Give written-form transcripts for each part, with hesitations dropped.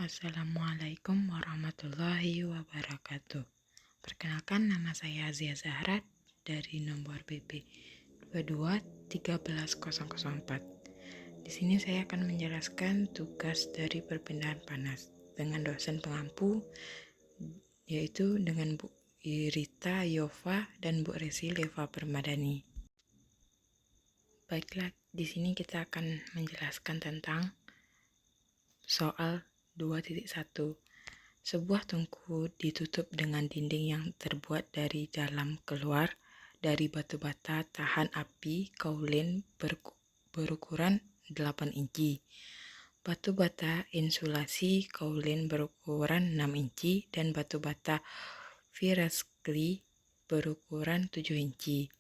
Assalamualaikum warahmatullahi wabarakatuh. Perkenalkan, nama saya Azia Zahra dari nomor BP 2213004. Di sini saya akan menjelaskan tugas dari perpindahan panas dengan dosen pengampu, yaitu dengan Bu Irita Yova dan Bu Resi Leva Permadani. Baiklah, di sini kita akan menjelaskan tentang soal 2.1. Sebuah tungku ditutup dengan dinding yang terbuat dari dalam keluar dari batu bata tahan api kaulin berukuran 8 inci. Batu bata insulasi kaulin berukuran 6 inci dan batu bata Fireskli berukuran 7 inci.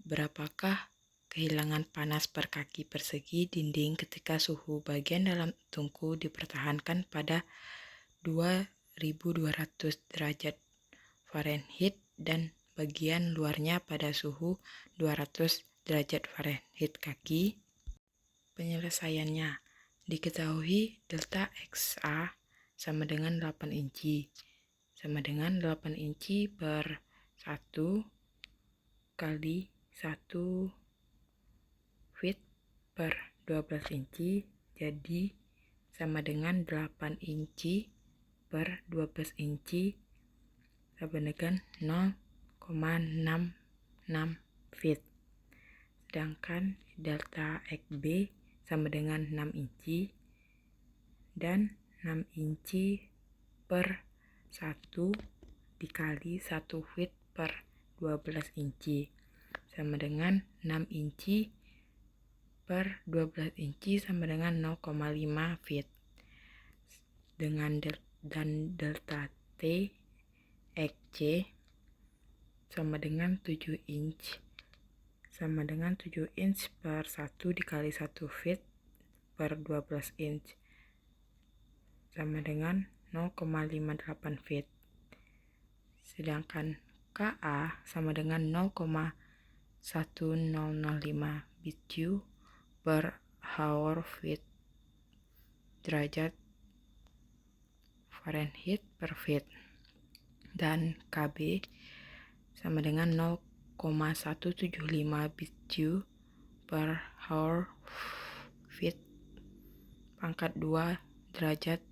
Berapakah kehilangan panas per kaki persegi dinding ketika suhu bagian dalam tungku dipertahankan pada 2200 derajat Fahrenheit dan bagian luarnya pada suhu 200 derajat Fahrenheit kaki? Penyelesaiannya diketahui delta XA sama dengan 8 inci sama dengan 8 inci per 1 kali 1 feet per 12 inci, jadi sama dengan 8 inci per 12 inci sama dengan 0,66 feet. Sedangkan delta XB sama dengan 6 inci dan 6 inci per 1 dikali 1 feet per 12 inci sama dengan 6 inci per 12 inci sama dengan 0,5 feet. Dan delta T XC sama dengan 7 inch sama dengan 7 inch per 1 dikali 1 feet per 12 inch sama dengan 0,58 feet. Sedangkan KA sama dengan 0,1005 BTU per hour feet derajat Fahrenheit per feet, dan KB sama dengan 0,175 BTU per hour feet pangkat 2 derajat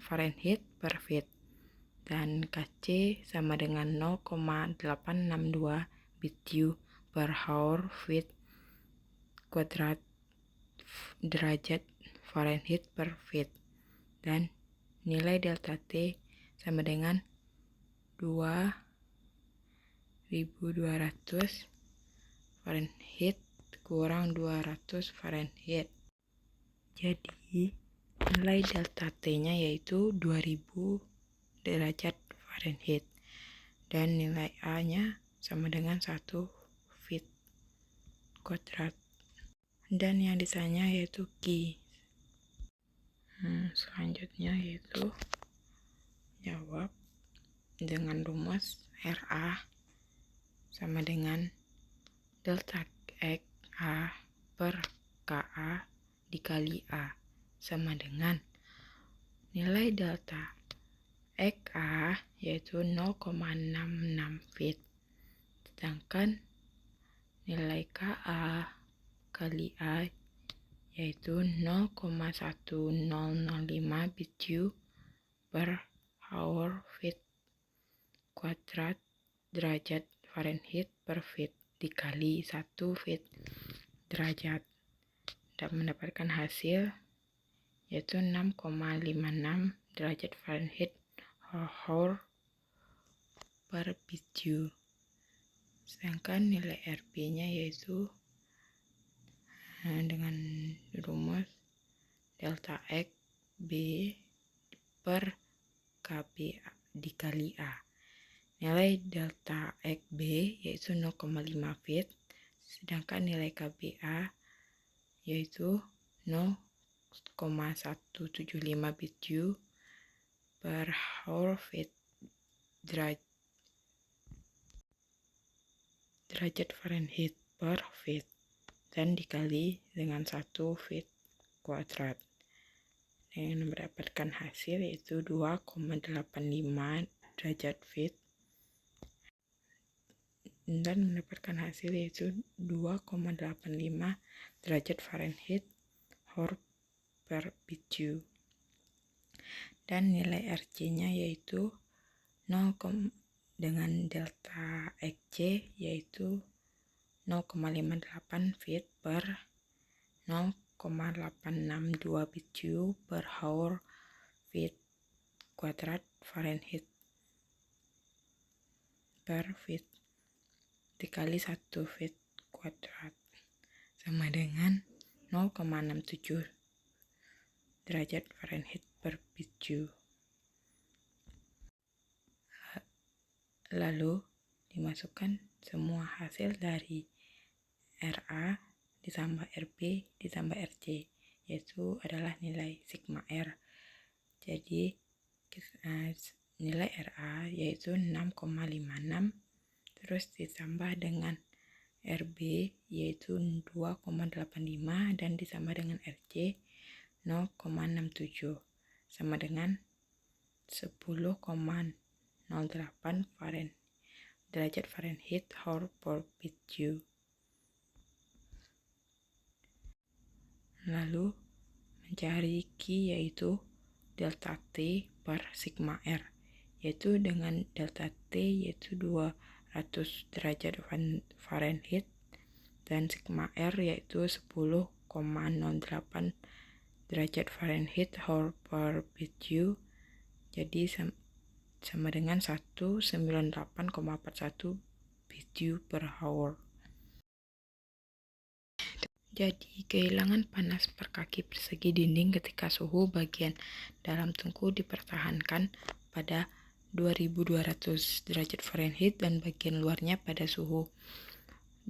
Fahrenheit per feet, dan KC sama dengan 0,862 BTU per hour feet kuadrat derajat Fahrenheit per feet, dan nilai delta T sama dengan 2200 Fahrenheit kurang 200 Fahrenheit. Jadi nilai delta T-nya yaitu 2000 derajat Fahrenheit dan nilai A-nya sama dengan 1 feet kuadrat. Dan yang ditanya yaitu Q. Selanjutnya yaitu jawab dengan rumus RA sama dengan delta X A per KA dikali A sama dengan nilai delta XA yaitu 0,66 feet, sedangkan nilai KA kali A yaitu 0,1005 BTU per hour feet kuadrat derajat Fahrenheit per feet dikali 1 feet derajat, dan mendapatkan hasil yaitu 6,56 derajat Fahrenheit hour per BTU. Sedangkan nilai RB-nya yaitu dengan rumus delta X B per KB dikali A. Nilai delta X B yaitu 0,5 feet, sedangkan nilai KBA yaitu 0,175 BTU per hour feet derajat Fahrenheit per feet dan dikali dengan 1 feet kuadrat, dengan mendapatkan hasil yaitu 2,85 derajat feet dan mendapatkan hasil yaitu 2,85 derajat Fahrenheit Hor per BTU. Dan nilai RC-nya yaitu 0, dengan delta XC yaitu 0,58 feet per 0,862 BTU per hour feet kuadrat Fahrenheit per feet dikali 1 feet kuadrat sama dengan 0,67 derajat Fahrenheit per BTU. Lalu dimasukkan semua hasil dari RA ditambah RB ditambah RC, yaitu adalah nilai sigma R. Jadi nilai RA yaitu 6,56, terus ditambah dengan RB yaitu 2,85 dan ditambah dengan RC 0,67 sama dengan 10,08 derajat Fahrenheit Hor per BTU. Lalu mencari Q yaitu delta T per sigma R, yaitu dengan delta T yaitu 200 derajat Fahrenheit dan sigma R yaitu 10,08 derajat Fahrenheit Hor per BTU. Jadi sama dengan 198,41 BTU per hour. Jadi, kehilangan panas per kaki persegi dinding ketika suhu bagian dalam tungku dipertahankan pada 2200 derajat Fahrenheit dan bagian luarnya pada suhu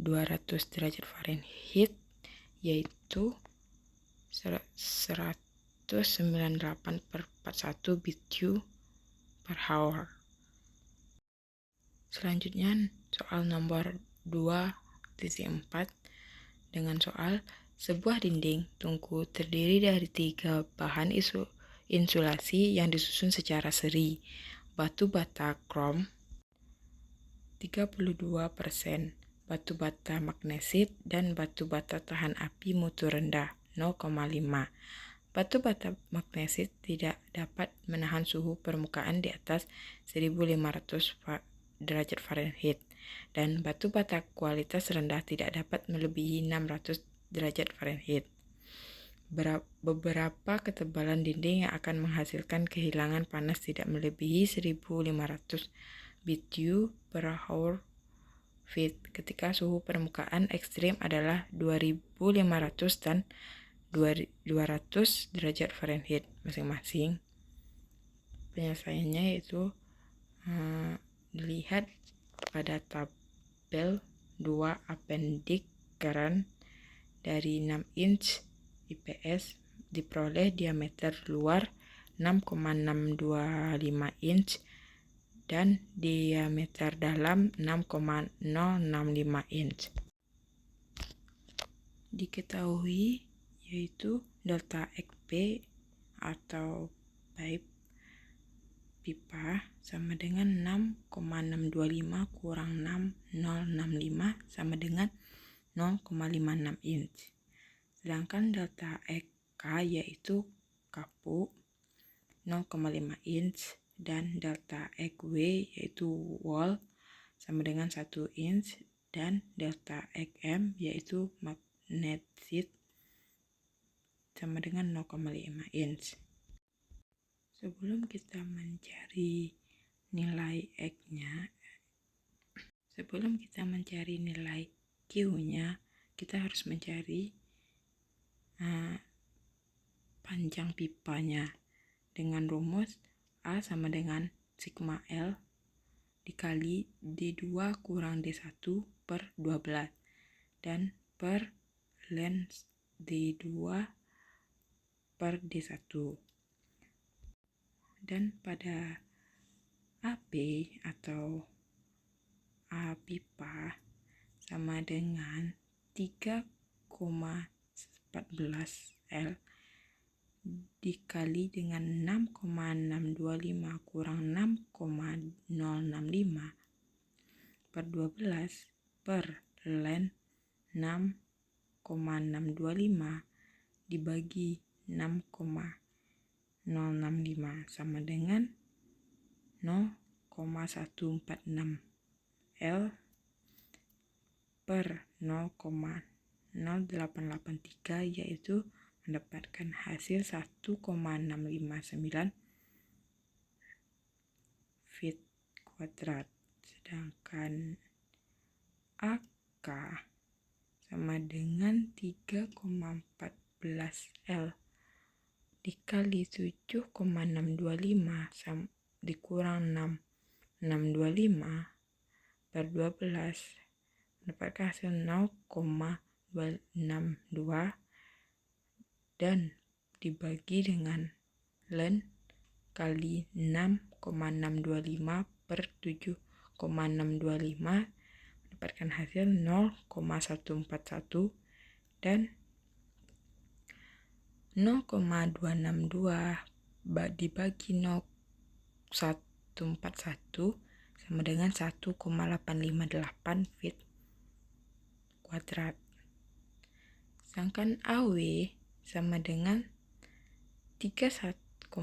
200 derajat Fahrenheit yaitu 198/41 BTU per hour. Selanjutnya soal nomor 2.4 dengan soal sebuah dinding tungku terdiri dari 3 bahan insulasi yang disusun secara seri. Batu bata krom 32%, batu bata magnesit dan batu bata tahan api mutu rendah 0,5. Batu bata magnesit tidak dapat menahan suhu permukaan di atas 1500 derajat Fahrenheit dan batu bata kualitas rendah tidak dapat melebihi 600 derajat Fahrenheit. Beberapa ketebalan dinding yang akan menghasilkan kehilangan panas tidak melebihi 1500 BTU per hour feet ketika suhu permukaan ekstrim adalah 2500 dan 200 derajat Fahrenheit masing-masing. Penyelesaiannya yaitu dilihat pada tabel 2 appendix current dari 6 inch IPS diperoleh diameter luar 6,625 inch dan diameter dalam 6,065 inch. Diketahui yaitu delta XP atau pipa sama dengan 6,625 kurang 6,065 sama dengan 0,56 inch. Sedangkan delta XK yaitu kapu 0,5 inch dan delta XW yaitu wall sama dengan 1 inch dan delta XM yaitu magnesit sama dengan 0,5 inch. Sebelum kita mencari nilai Q-nya, kita harus mencari panjang pipanya dengan rumus A sama dengan sigma L dikali D2 kurang D1 per 12 dan per length D2 per D1. Dan pada AB atau A pipa sama dengan 3,14 L dikali dengan 6,625 kurang 6,065 per 12 per ln 6,625 dibagi 6,065 sama dengan 0,146 L per 0,0883, yaitu mendapatkan hasil 1,659 feet kuadrat. Sedangkan AK sama dengan 3,14 L dikali 7,625 dikurang 6,625 per 12 mendapatkan hasil 0,262 dan dibagi dengan ln kali 6,625 per 7,625 mendapatkan hasil 0,141 dan 0,262 dibagi 0,141 sama dengan 1,858 feet kuadrat. Sedangkan AW sama dengan 31,14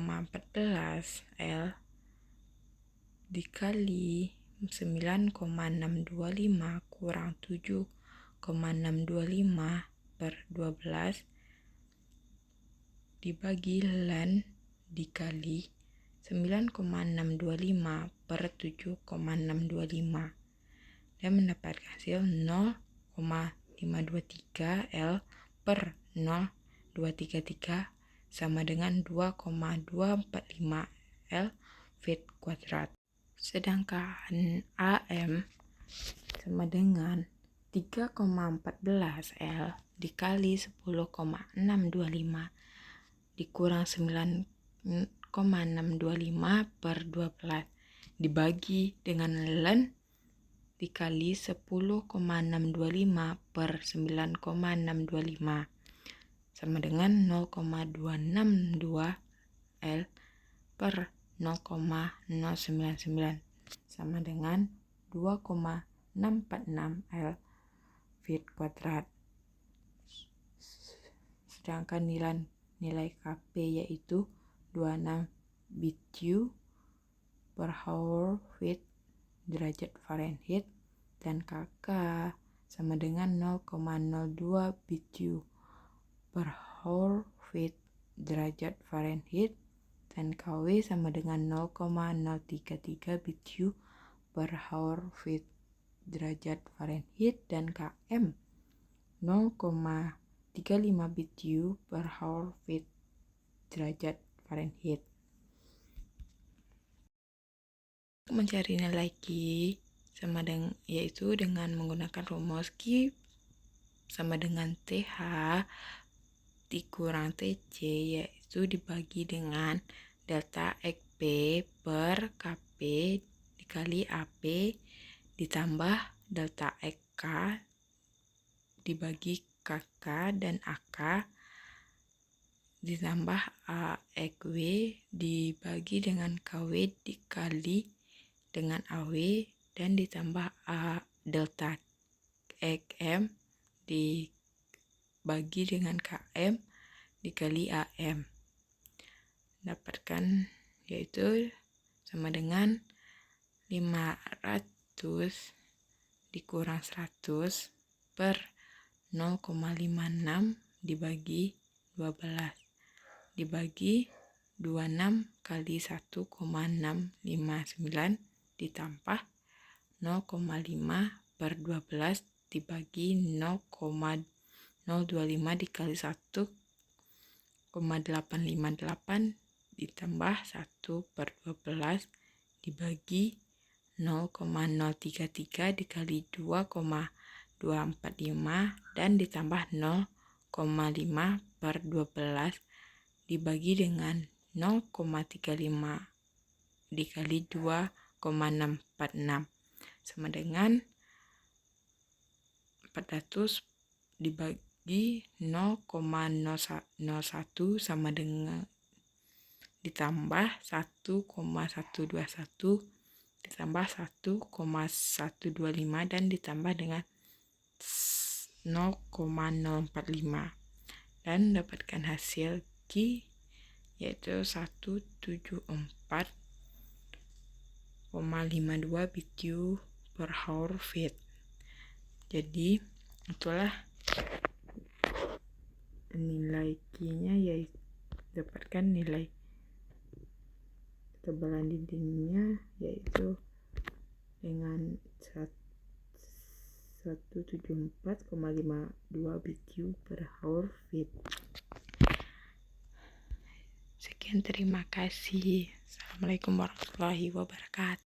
L dikali 9,625 kurang 7,625 per 12 dibagi ln dikali 9,625 per 7,625 dan mendapatkan hasil 0,523 L per 0,233 sama dengan 2,245 L feet kuadrat. Sedangkan AM sama dengan 3,14 L dikali 10,625 dikurang 9,625 per 12 dibagi dengan ln dikali 10,625 per 9,625 sama dengan 0,262 L per 0,099 sama dengan 2,646 L feet kuadrat. Sedangkan nilai KP yaitu 26 BTU per hour feet derajat Fahrenheit dan KK sama dengan 0,02 BTU per hour feet derajat Fahrenheit dan KW sama dengan 0,033 BTU per hour feet derajat Fahrenheit dan KM 0,35 BTU per hour feet derajat Fahrenheit. Mencari nilai Q sama dengan yaitu dengan menggunakan rumus Q sama dengan TH dikurang TC, yaitu dibagi dengan delta XP per KP dikali AP ditambah delta XK dibagi KK dan AK ditambah AXW dibagi dengan KW dikali dengan AW dan ditambah delta XM dibagi dengan KM dikali AM. Dapatkan yaitu sama dengan 500 dikurang 100 per 0,56 dibagi 12 dibagi 26 kali 1,659 ditambah 0,5 per 12 dibagi 0,025 dikali 1,858 ditambah 1 per 12 dibagi 0,033 dikali 2,245 dan ditambah 0,5 per 12 dibagi dengan 0,35 dikali 2,646 sama dengan 400 dibagi bagi 0,001 sama dengan ditambah 1,121 ditambah 1,125 dan ditambah dengan 0,045 dan dapatkan hasil Q yaitu 174,52 BQ per hour feet. Jadi itulah nilai Q-nya, yaitu dapatkan nilai ketebalan dindingnya yaitu dengan 174,52 BQ per hour feet. Sekian, terima kasih. Assalamualaikum warahmatullahi wabarakatuh.